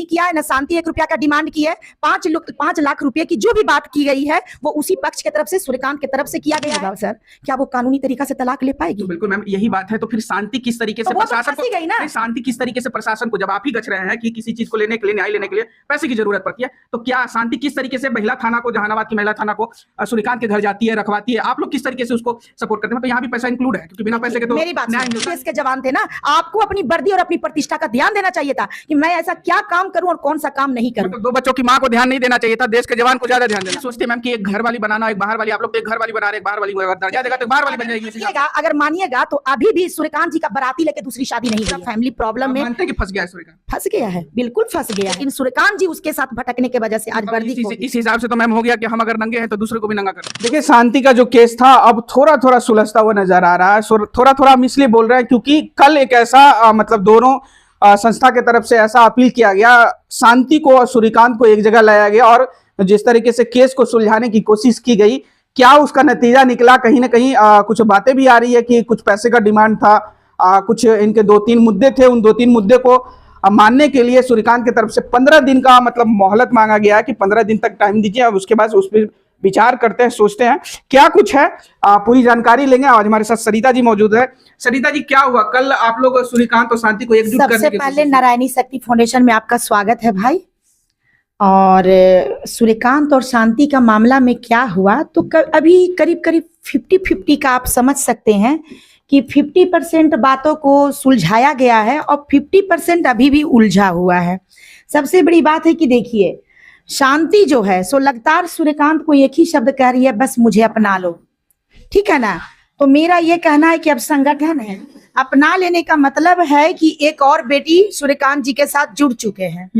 नहीं किया है, न शांति 1 रुपया का डिमांड की है। 5 लाख रुपए की जो भी बात की गई है वो उसी पक्ष की तरफ से, सूर्यकांत की तरफ से किया गया है। सर क्या वो कानूनी तरीका से तलाक ले पाएगी? तो बिल्कुल मैम, यही बात है। तो फिर शांति किस तरीके से प्रशासन को, गई ना? शांति किस तरीके से प्रशासन को, जब आप ही गच रहे हैं कि किसी चीज को लेने के लिए, न्याय लेने के लिए पैसे की जरूरत पड़ती है, तो क्या शांति किस तरीके से महिला थाना को, जहानाबाद की महिला थाना को सूर्यकांत के घर जाती है, रखवाती है, आप लोग किस तरीके से उसको सपोर्ट करते हैं? तो यहाँ भी पैसा इंक्लूड है, क्योंकि बिना पैसे के तो मेरी बात देश के जवान थे ना, आपको अपनी वर्दी और अपनी प्रतिष्ठा का ध्यान देना चाहिए था कि मैं ऐसा क्या काम करूं और कौन सा काम नहीं करूं। तो 2 बच्चों की मां को ध्यान नहीं देना चाहिए था, देश के जवान को ज्यादा ध्यान देना। सोचते मैम कि एक घर वाली बनाना, एक बाहर वाली, आप लोग एक घर वाली बना रहे, एक बाहर वाली दर्जा देगा तो बाहर वाली बन जाएगी। अगर मानिएगा तो अभी भी सूर्यकांत जी का बाराती लेके दूसरी शादी नहीं हुई। फैमिली प्रॉब्लम में मानते कि फंस गया है सूर्यकांत, फंस गया है, बिल्कुल फंस गया है। लेकिन सूर्यकांत जी उसके साथ भटकने की वजह से आज वर्दी इस हिसाब से तो मैम हो गया कि हम अगर नंगे हैं तो दूसरे को भी नंगा कर। देखिए शांति का जो केस था अब थोड़ा थोड़ा सुलझता हुआ नजर आ रहा है। थोड़ा थोड़ा हम इसलिए बोल रहे हैं क्योंकि कल एक ऐसा मतलब दोनों संस्था के तरफ से ऐसा अपील किया गया, शांति को और सूर्यकांत को एक जगह लाया गया और जिस तरीके से केस को सुलझाने की कोशिश की गई, क्या उसका नतीजा निकला? कहीं ना कहीं कुछ बातें भी आ रही है कि कुछ पैसे का डिमांड था, कुछ इनके 2-3 मुद्दे थे। उन 2-3 मुद्दे को मानने के लिए सूर्यकांत की तरफ से 15 दिन का मतलब मोहलत मांगा गया है कि 15 दिन तक टाइम दीजिए, अब उसके बाद उस पर विचार करते हैं, सोचते हैं क्या कुछ है। पूरी जानकारी लेंगे। आज हमारे साथ सरिता जी मौजूद है। सरिता जी, क्या हुआ कल? आप लोग सूर्यकांत और शांति को एकजुट करने सबसे पहले नारायणी शक्ति फाउंडेशन में आपका स्वागत है भाई। और सूर्यकांत और शांति का मामला में क्या हुआ, तो अभी करीब करीब 50-50 का आप समझ सकते हैं कि 50% बातों को सुलझाया गया है और 50% अभी भी उलझा हुआ है। सबसे बड़ी बात है कि देखिए, शांति जो है सो लगातार सूर्यकांत को एक ही शब्द कह रही है, बस मुझे अपना लो, ठीक है ना। तो मेरा ये कहना है कि अब संगठन है, अपना लेने का मतलब है कि एक और बेटी सूर्यकांत जी के साथ जुड़ चुके हैं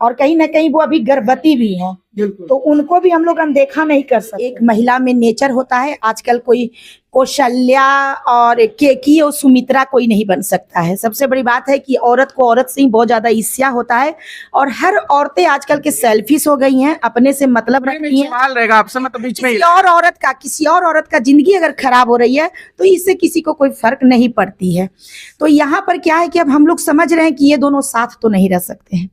और कहीं ना कहीं वो अभी गर्भवती भी है, तो उनको भी हम लोग अनदेखा नहीं कर सकते। एक महिला में नेचर होता है, आजकल कोई कौशल्या और केकी और सुमित्रा कोई नहीं बन सकता है। सबसे बड़ी बात है कि औरत को औरत से ही बहुत ज्यादा ईर्ष्या होता है और हर औरतें आजकल के सेल्फिश हो गई हैं, अपने से मतलब रखती हैं। सवाल रहेगा आपसे, मतलब बीच में किसी और औरत का जिंदगी अगर खराब हो रही है तो इससे किसी को कोई फर्क नहीं पड़ती है। तो यहाँ पर क्या है कि अब हम लोग समझ रहे हैं कि ये दोनों साथ तो नहीं रह सकते हैं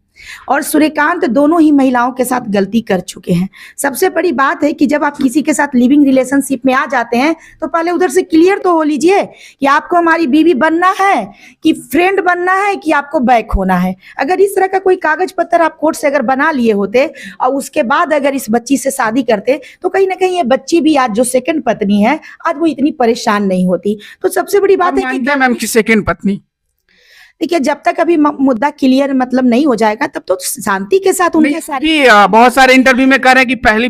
और सूर्यकांत दोनों ही महिलाओं के साथ गलती कर चुके हैं। सबसे बड़ी बात है कि जब आप किसी के साथ लिविंग रिलेशनशिप में आ जाते हैं तो पहले उधर से क्लियर तो हो लीजिए कि आपको हमारी बीवी बनना है कि फ्रेंड बनना है कि आपको बैक होना है। अगर इस तरह का कोई कागज पत्र आप कोर्ट से अगर बना लिए होते और उसके बाद अगर इस बच्ची से शादी करते तो कहीं ना कहीं ये बच्ची भी आज जो सेकंड पत्नी है आज वो इतनी परेशान नहीं होती। तो सबसे बड़ी बात है कि मैम की सेकंड पत्नी, देखिए, जब तक अभी मुद्दा क्लियर मतलब नहीं हो जाएगा तब तो शांति के साथ उनके सारी बहुत सारे इंटरव्यू में कह रहे हैं कि पहली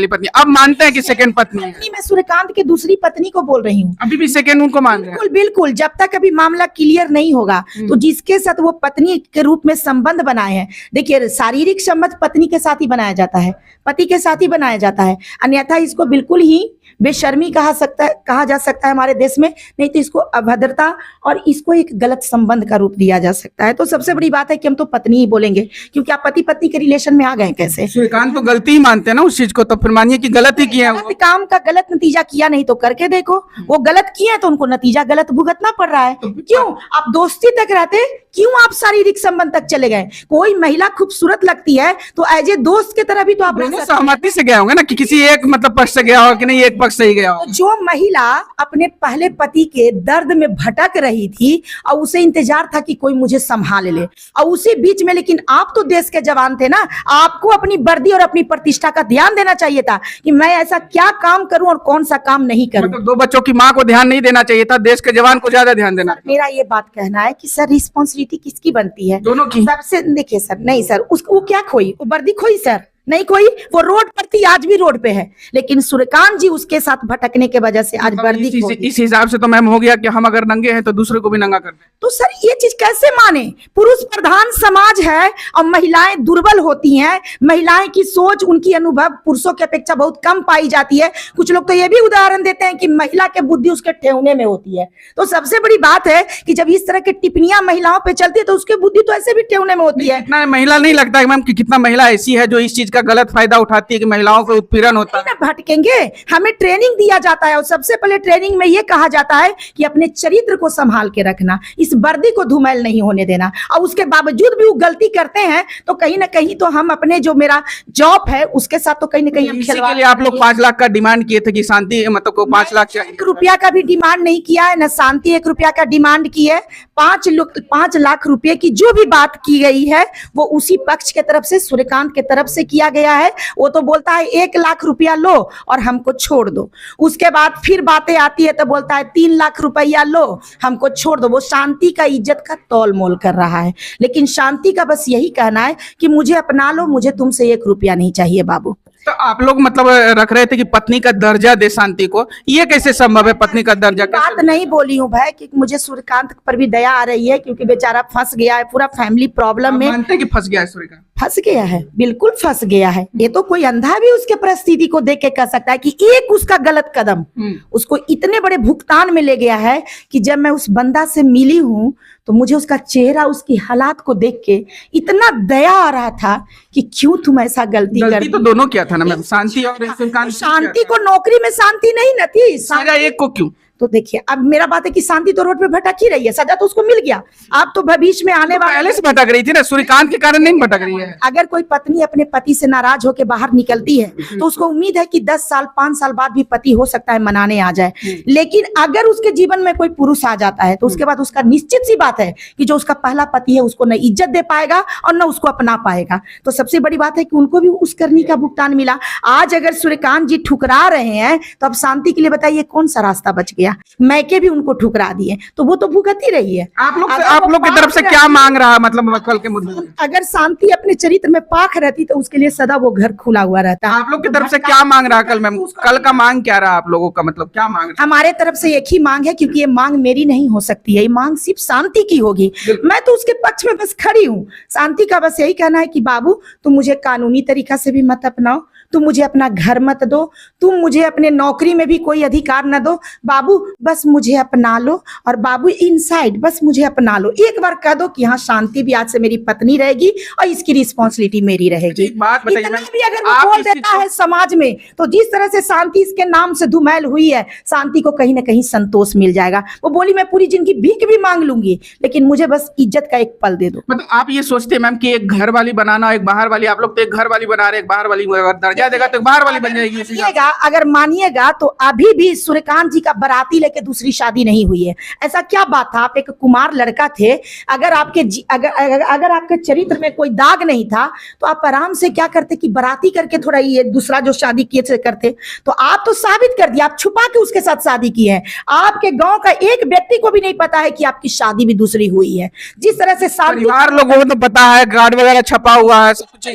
पत्नी, अब मानते हैं कि सेकंड पत्नी है। मैं सूर्यकांत की दूसरी पत्नी को बोल रही हूँ, अभी भी सेकंड उनको मान रहे हैं। बिल्कुल जब तक अभी मामला क्लियर नहीं होगा तो जिसके साथ वो पत्नी के रूप में संबंध बनाए हैं, देखिए शारीरिक संबंध पत्नी के साथ ही बनाया जाता है, पति के साथ ही बनाया जाता है, अन्यथा इसको बिल्कुल ही बेशर्मी कहा जा सकता है हमारे देश में, नहीं तो इसको अभद्रता और इसको एक गलत संबंध का रूप दिया जा सकता है। तो सबसे बड़ी बात है कि हम तो पत्नी ही बोलेंगे, क्योंकि आप पति पत्नी के रिलेशन में आ गए कैसे? सूर्यकांत तो गलती ही मानते हैं ना उस चीज को, तो फिर मानिए कि गलत ही किया है। काम का गलत नतीजा किया नहीं तो करके देखो, वो गलत किए तो उनको नतीजा गलत भुगतना पड़ रहा है। क्यों आप दोस्ती तक रहते, क्यों आप शारीरिक संबंध तक चले गए? कोई महिला खूबसूरत लगती है तो एज ए दोस्त की तरह भी तो आप सहमति से गए होंगे ना कि किसी एक मतलब पक्ष से गया हो कि नहीं एक पक्ष से ही गया हो। तो जो महिला अपने पहले पति के दर्द में भटक रही थी और उसे इंतजार था कि कोई मुझे संभाल ले, और उसी बीच में, लेकिन आप तो देश के जवान थे ना, आपको अपनी वर्दी और अपनी प्रतिष्ठा का ध्यान देना चाहिए था कि मैं ऐसा क्या काम करूं और कौन सा काम नहीं करूं। मतलब 2 बच्चों की मां को ध्यान नहीं देना चाहिए था, देश के जवान को ज्यादा ध्यान देना। मेरा ये बात कहना है कि सर रिस्पॉन्सिबिलिटी किसकी बनती है? दोनों की। सबसे देखिए सर, नहीं सर उसको क्या खोई, वो वर्दी खोई सर नहीं कोई, वो रोड पर थी, आज भी रोड पे है, लेकिन सूर्यकांत जी उसके साथ भटकने के वजह से आज वर्दी इस हिसाब से तो मैम हो गया कि हम अगर नंगे हैं तो दूसरे को भी नंगा कर दें। तो सर ये चीज कैसे माने? पुरुष प्रधान समाज है और महिलाएं दुर्बल होती हैं, महिलाएं की सोच, उनकी अनुभव पुरुषों की अपेक्षा बहुत कम पाई जाती है। कुछ लोग तो ये भी उदाहरण देते हैं कि महिला के बुद्धि उसके ठेवने में होती है। तो सबसे बड़ी बात है कि जब इस तरह की टिप्पणियां महिलाओं पे चलती है तो उसकी बुद्धि तो ऐसे भी ठेवने में होती है। इतना महिला नहीं लगता है मैम कि कितना महिला ऐसी है जो इस चीज का गलत फायदा उठाती है कि महिलाओं को उत्पीड़न होता है। ना भटकेंगे, हमें ट्रेनिंग दिया जाता है और सबसे पहले ट्रेनिंग में ये कहा जाता है कि अपने चरित्र को संभाल के रखना, इस वर्दी को धूमिल नहीं होने देना। और उसके बावजूद भी वो गलती करते हैं तो कहीं ना कहीं तो हम अपने जो मेरा जॉब है उसके साथ तो कहीं ना कहीं हम इसी के लिए आप लोग 5 लाख का डिमांड किए थे कि शांति मतलब को 5 लाख चाहिए। 1 रुपया का भी डिमांड नहीं किया है, न शांति 1 रुपया का डिमांड की है। 5 लाख रुपए की जो भी बात की गई है वो उसी पक्ष के तरफ से, सूर्यकांत के तरफ से किया गया है। वो तो बोलता है 1 लाख रुपया लो और हमको छोड़ दो। उसके बाद फिर बातें आती है तो बोलता है 3 लाख रुपया लो हमको छोड़ दो। वो शांति का इज्जत का तौल मोल कर रहा है, लेकिन शांति का बस यही कहना है कि मुझे अपना लो, मुझे तुमसे 1 रुपया नहीं चाहिए बाबू। तो आप लोग मतलब रख रहे थे कि पत्नी का दर्जा दे शांति को, ये कैसे संभव है? पत्नी का दर्जा बात नहीं बोली हूँ भाई कि मुझे सूर्यकांत पर भी दया आ रही है क्योंकि बेचारा फंस गया है पूरा फैमिली प्रॉब्लम में। मानते हैं कि फंस गया है सूर्यकांत? फंस गया है, बिल्कुल फंस गया है। ये तो कोई अंधा भी उसके परिस्थिति को देख के कह सकता है कि एक उसका गलत कदम उसको इतने बड़े भुगतान में ले गया है कि जब मैं उस बंदा से मिली हूं तो मुझे उसका चेहरा, उसकी हालात को देख के इतना दया आ रहा था कि क्यों तुम ऐसा गलती कर दी। तो दोनों क्या था ना मैम, शांति और सूर्यकांत? शांति को नौकरी में शांति नहीं न थी, सजा एक को क्यों? तो देखिए अब मेरा बात है कि शांति तो रोड पे भटक ही रही है, सजा तो उसको मिल गया। आप तो भविष्य में आने वाले पहले से भटक रही थी ना, सूर्यकांत के कारण नहीं भटक रही है। अगर कोई पत्नी अपने पति से नाराज होकर बाहर निकलती है तो उसको उम्मीद है कि 10 साल 5 साल बाद भी पति हो सकता है मनाने आ जाए। लेकिन अगर उसके जीवन में कोई पुरुष आ जाता है तो उसके बाद उसका निश्चित सी बात है कि जो उसका पहला पति है उसको न इज्जत दे पाएगा और न उसको अपना पाएगा। तो सबसे बड़ी बात है कि उनको भी उस करनी का भुगतान मिला। आज अगर सूर्यकांत जी ठुकरा रहे हैं तो अब शांति के लिए बताइए कौन सा रास्ता बच गया? मैके भी उनको ठुकरा दिए तो वो तो भुगत ही रही है। आप लोग की तरफ से क्या मांग रहा है मतलब कल के मुद्दे में? अगर शांति अपने चरित्र में पाक रहती तो उसके लिए सदा वो घर खुला हुआ रहता। आप लोग की तरफ से क्या मांग रहा है कल मैम? कल का मांग क्या रहा आप लोगों का, मतलब क्या मांग रहा? हमारे तरफ से एक ही मांग है क्योंकि ये मांग मेरी नहीं हो सकती है, ये मांग सिर्फ शांति की होगी। मैं तो उसके पक्ष में बस खड़ी हूँ। शांति का बस यही कहना है कि बाबू तुम मुझे कानूनी तरीका से भी मत अपनाओ, तुम मुझे अपना घर मत दो, तुम मुझे अपने नौकरी में भी कोई अधिकार न दो बाबू, बस मुझे अपना लो। और बाबू इनसाइड बस मुझे अपना लो, एक बार कह दो कि हाँ शांति भी आज से मेरी पत्नी रहेगी और इसकी रिस्पॉन्सिबिलिटी मेरी रहेगी। बात बताइए, इतना भी अगर वो बोल देता है समाज में तो जिस तरह से शांति इसके नाम से धुमैल हुई है, शांति को कहीं ना कहीं संतोष मिल जाएगा। वो बोली मैं पूरी जिंदगी भीख भी मांग लूंगी लेकिन मुझे बस इज्जत का एक पल दे दो। मतलब आप ये सोचते हैं मैम कि एक घर वाली बनाना एक बाहर वाली, आप लोग तो एक घर वाली बना रहे, एक बाहर वाली दर्जा देगा तो बाहर वाली बन जाएगी। अगर मानिएगा तो अभी भी सूर्यकांत जी का बाराती लेके दूसरी शादी नहीं हुई है। ऐसा क्या बात था? आप एक कुमार लड़का थे, अगर आपके चरित्र में कोई दाग नहीं था तो आप आराम से क्या करते कि बाराती करके थोड़ा ये दूसरा जो शादी किए थे करते। तो आप तो साबित कर दिया, आप छुपा के उसके साथ शादी की है। आपके गांव का एक व्यक्ति को भी नहीं पता है कि आपकी शादी भी दूसरी हुई है। जिस तरह से परिवार लोगों को तो पता है, कार्ड वगैरह छपा हुआ है, सब कुछ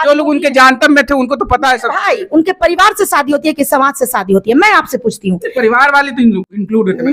जो लोग उनके जानते में थे उनको तो पता है सब। भाई उनके परिवार से शादी होती है कि समाज से शादी होती है? मैं आपसे पूछती हूँ। परिवार वाले तो इंक्लूड होते हैं।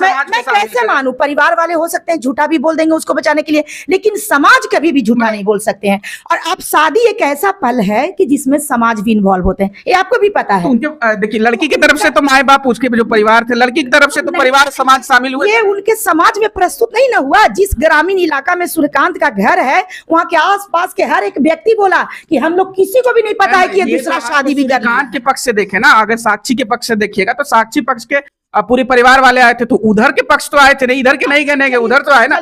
मैं कैसे मानूं? परिवार वाले हो सकते हैं झूठा भी बोल देंगे उसको बचाने के लिए, लेकिन समाज कभी भी झूठा नहीं बोल सकते हैं। और अब शादी एक ऐसा पल है कि जिसमें समाज भी इन्वॉल्व होते हैं, ये आपको भी पता है। देखिए लड़की की तरफ से तो माए बाप उसके जो परिवार थे, लड़की की तरफ से तो परिवार समाज शामिल हुए। ये उनके समाज में प्रस्तुत नहीं ना हुआ। जिस ग्रामीण इलाका में सूर्यकांत का घर है वहाँ के आसपास के हर एक व्यक्ति बोला कि हम लोग किसी को भी नहीं पता है कि ये दूसरा शादी भी कर रहा है। के पक्ष से देखे ना, अगर साक्षी के पक्ष से देखिएगा तो साक्षी पक्ष के पूरे परिवार वाले आए थे, तो उधर के पक्ष तो आए थे नहीं, इधर के नहीं कहने के, उधर तो आए ना।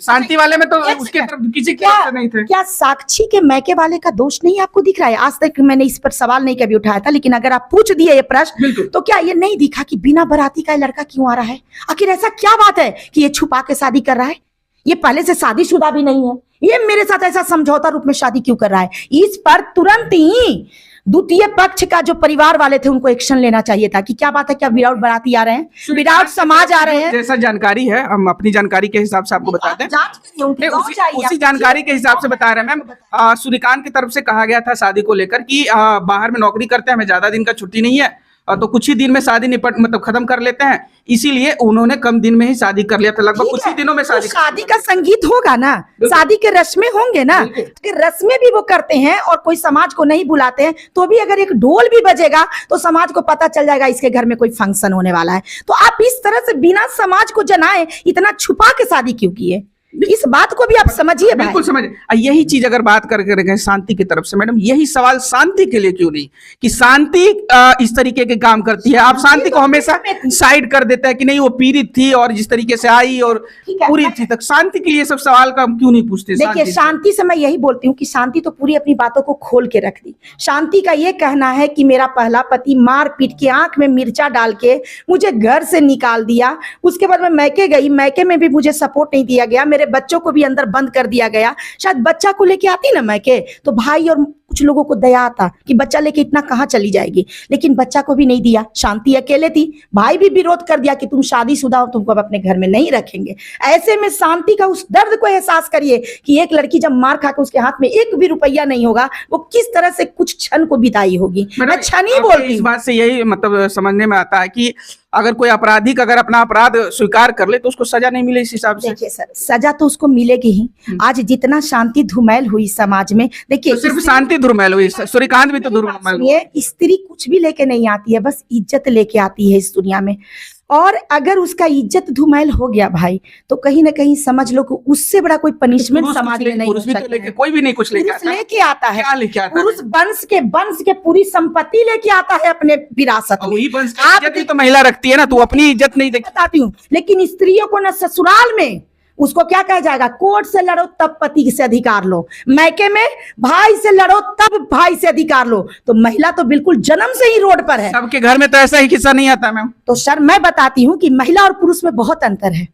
शांति वाले में तो उसके तरफ किसी के तरफ नहीं थे। क्या साक्षी के मैके वाले का दोष नहीं आपको दिख रहा है? आज तक मैंने इस पर सवाल नहीं कभी उठाया था, लेकिन अगर आप पूछ दिए ये प्रश्न तो क्या ये नहीं दिखा कि बिना बाराती का लड़का क्यों आ रहा है? आखिर ऐसा क्या बात है कि ये छुपा के शादी कर रहा है? ये पहले से शादीशुदा भी नहीं है, ये मेरे साथ ऐसा समझौता रूप में शादी क्यों कर रहा है? इस पर तुरंत ही द्वितीय पक्ष का जो परिवार वाले थे उनको एक्शन लेना चाहिए था कि क्या बात है, क्या विराट बाराती आ रहे हैं, विराट समाज आ रहे हैं। जैसा जानकारी है हम अपनी जानकारी के हिसाब से आपको बताते हैं, उसी जानकारी के हिसाब से बता रहे हैं मैम। सूर्यकांत की तरफ से कहा गया था शादी को लेकर कि बाहर में नौकरी करते हैं, हमें ज्यादा दिन का छुट्टी नहीं है, तो कुछ ही दिन में शादी मतलब खत्म कर लेते हैं, इसीलिए उन्होंने कम दिन में ही शादी कर लिया था, लगभग कुछ ही दिनों में शादी। शादी का संगीत होगा ना, शादी के रस्में होंगे ना, रस्में भी वो करते हैं और कोई समाज को नहीं बुलाते हैं तो भी अगर एक ढोल भी बजेगा तो समाज को पता चल जाएगा इसके घर में कोई फंक्शन होने वाला है। तो आप इस तरह से बिना समाज को जनाए इतना छुपा के शादी क्यों किए? इस बात को भी आप समझिए भाई। बिल्कुल समझ। यही चीज अगर बात करके रखें शांति की तरफ से मैडम, यही सवाल शांति के लिए क्यों नहीं कि शांति इस तरीके के काम करती है, आप शांति को हमेशा साइड कर देता है कि नहीं वो पीड़ित थी और जिस तरीके से आई और पूरी थी तक, शांति के लिए सब सवाल का हम क्यों नहीं पूछते? देखिए शांति से मैं यही बोलती हूँ कि शांति तो पूरी अपनी बातों को खोल के रख दी। शांति का ये कहना है कि मेरा पहला पति मार पीट के आंख में मिर्चा डाल के मुझे घर से निकाल दिया, उसके बाद मैं मैके गई, मैके में भी मुझे सपोर्ट नहीं दिया गया, मेरे बच्चों को भी अंदर बंद कर दिया गया। शायद बच्चा को लेके आती ना मैके तो भाई और कुछ लोगों को दया आता कि बच्चा लेके इतना कहाँ चली जाएगी, लेकिन बच्चा को भी नहीं दिया। शांति अकेले थी, भाई भी विरोध कर दिया कि तुम शादीशुदा हो, तुमको अब अपने घर में नहीं रखेंगे। ऐसे में शांति का उस दर्द को एहसास करिए कि एक लड़की जब मार खा के उसके हाथ में एक भी रुपया नहीं होगा, वो किस तरह से कुछ क्षण को बिताई होगी। मैं क्षण ही बोलती हूँ। इस बात से यही मतलब समझने में आता है कि अगर कोई अपराधी अगर अपना अपराध स्वीकार कर ले तो उसको सजा नहीं मिले इस हिसाब से। देखिए सर, सजा तो उसको मिलेगी ही। आज जितना शांति धुमैल हुई समाज में, देखिए तो सिर्फ शांति धुरमैल हुई, सूर्यकांत भी तो धुरमैल हुई। ये स्त्री कुछ भी लेके नहीं आती है, बस इज्जत लेके आती है इस दुनिया में। और अगर उसका इज्जत धुमैल हो गया भाई, तो कहीं ना कहीं समझ लो कि उससे बड़ा कोई पनिशमेंट समाज में नहीं हो सकता है। कोई भी नहीं कुछ लेके आता है। क्या लेके आता है? पुरुष वंश के पूरी संपत्ति लेके आता है अपने विरासत में। वही वंश की इज्जत भी तो महिला रखती है ना, तू अपनी इज्जत नहीं देखती। बताती हूँ, लेकिन स्त्रियों को ना ससुराल में उसको क्या कहा जाएगा, कोर्ट से लड़ो तब पति से अधिकार लो, मैके में भाई से लड़ो तब भाई से अधिकार लो। तो महिला तो बिल्कुल जन्म से ही रोड पर है। सबके घर में तो ऐसा ही किस्सा नहीं आता मैम। तो सर मैं बताती हूँ कि महिला और पुरुष में बहुत अंतर है।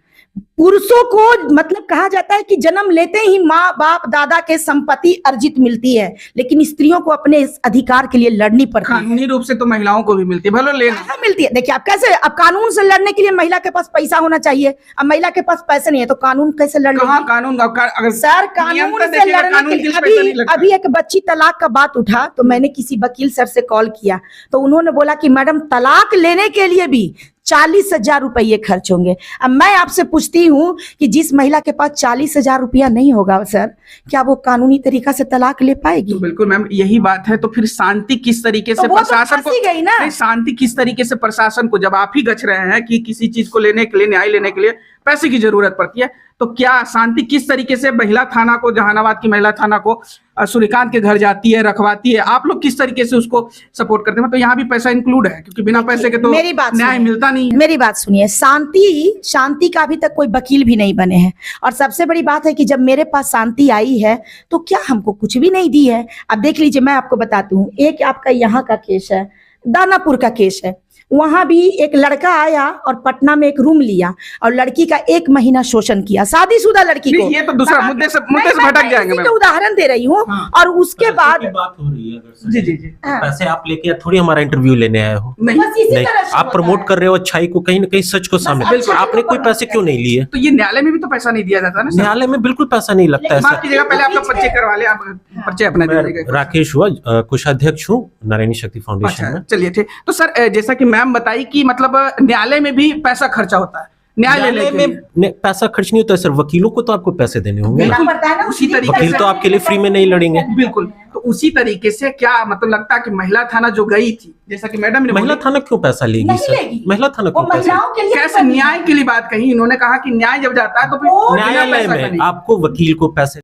पुरुषों को मतलब कहा जाता है कि जन्म लेते ही माँ बाप दादा के संपत्ति अर्जित मिलती है, लेकिन स्त्रियों को अपने इस अधिकार के लिए लड़नी पड़ती है। कानूनी रूप से तो महिलाओं को भी मिलती है, भले लेना मिलती है। देखिए आप कैसे, अब कानून से लड़ने के लिए महिला के पास पैसा होना चाहिए, अब महिला के पास पैसे नहीं है तो कानून कैसे लड़ लेगी? कानून अगर सर कानून से लड़ने के लिए अभी एक बच्ची तलाक का बात उठा तो मैंने किसी वकील सर से कॉल किया तो उन्होंने बोला कि मैडम तलाक लेने के लिए भी 40,000 रुपये खर्च होंगे। अब मैं आपसे पूछती हूँ कि जिस महिला के पास 40,000 रुपया नहीं होगा सर, क्या वो कानूनी तरीका से तलाक ले पाएगी? तो बिल्कुल मैम, यही बात है। तो फिर शांति किस तरीके से प्रशासन को गई ना, शांति किस तरीके से प्रशासन को, जब आप ही गच रहे हैं कि किसी चीज को लेने के लिए, न्याय लेने के लिए पैसे की जरूरत पड़ती है, तो क्या शांति किस तरीके से महिला थाना को, जहानाबाद की महिला थाना को सूर्यकांत के घर जाती है, रखवाती है, आप लोग किस तरीके से उसको सपोर्ट करते हैं? तो यहाँ भी पैसा इंक्लूड है, क्योंकि बिना पैसे के तो न्याय मिलता नहीं है। मेरी बात सुनिए, शांति का अभी तक कोई वकील भी नहीं बने हैं। और सबसे बड़ी बात है कि जब मेरे पास शांति आई है तो क्या हमको कुछ भी नहीं दी है। अब देख लीजिए, मैं आपको बताती हूँ, एक आपका यहाँ का केस है, दानापुर का केस है। वहां भी एक लड़का आया और पटना में एक रूम लिया और लड़की का 1 महीना शोषण किया, शादीशुदा लड़की को। ये तो दूसरा मुद्दे से भटक जाएंगे। मैं उदाहरण दे रही हूँ। हाँ। और उसके बाद बात हो रही है, जी जी जी, पैसे आप लेके थोड़ी हमारा इंटरव्यू लेने आए हो। नहीं, आप प्रमोट कर रहे हो अच्छाई को, कहीं ना कहीं सच को सामने। आपने कोई पैसे क्यों नहीं लिए? तो ये न्यायालय में भी तो पैसा नहीं दिया जाता ना। न्यायालय में बिल्कुल पैसा नहीं लगता है। पहले आपका परिचय करवा ले, आप परिचय अपना दीजिएगा। राकेश हुआ, कोषाध्यक्ष हूँ नारायणी शक्ति फाउंडेशन में। चलिए ठीक। तो सर जैसा कि मैम बताई कि मतलब न्यायालय में भी पैसा खर्चा होता है, न्यायालय में पैसा खर्च नहीं होता है सर, वकीलों को तो आपको पैसे देने होंगे ना। उसी तरीके वकील तो आपके लिए फ्री में नहीं लड़ेंगे। बिल्कुल। तो उसी तरीके से क्या मतलब लगता है कि महिला थाना जो गई थी, जैसा कि मैडम ने, महिला थाना क्यों पैसा लेगी सर? महिला थाना क्यों पैसा? कैसे न्याय के लिए बात कही इन्होंने, कहा कि न्याय जब जाता है तो फिर न्यायालय में आपको वकील को पैसे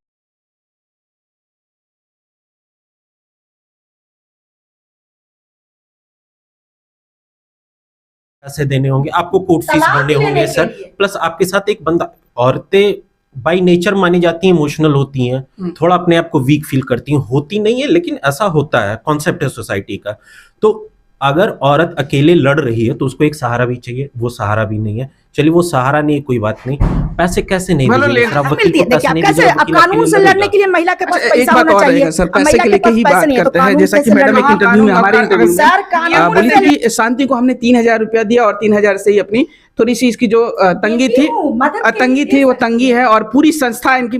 देने होंगे, आपको कोर्ट फीस भरने होंगे सर। प्लस आपके साथ एक बंदा, औरतें बाय नेचर मानी जाती हैं, इमोशनल होती हैं, थोड़ा अपने आप को वीक फील करती हैं, होती नहीं है लेकिन ऐसा होता है, कॉन्सेप्ट है सोसाइटी का। तो अगर औरत अकेले लड़ रही है तो उसको एक सहारा भी चाहिए, वो सहारा भी नहीं है। चलिए वो सहारा नहीं है, कोई बात नहीं, पैसे कैसे नहीं मिलेंगे? कानून से लड़ने के लिए महिला के पास पैसा होना चाहिए। सर पैसे के लेके ही बात करते हैं, जैसा कि मैडम एक इंटरव्यू में, हमारे इंटरव्यू में बोली कि शांति को हमने 3,000 रुपया दिया और 3,000 से ही अपनी थोड़ी सी इसकी जो तंगी थी वो तंगी है और पूरी संस्था इनकी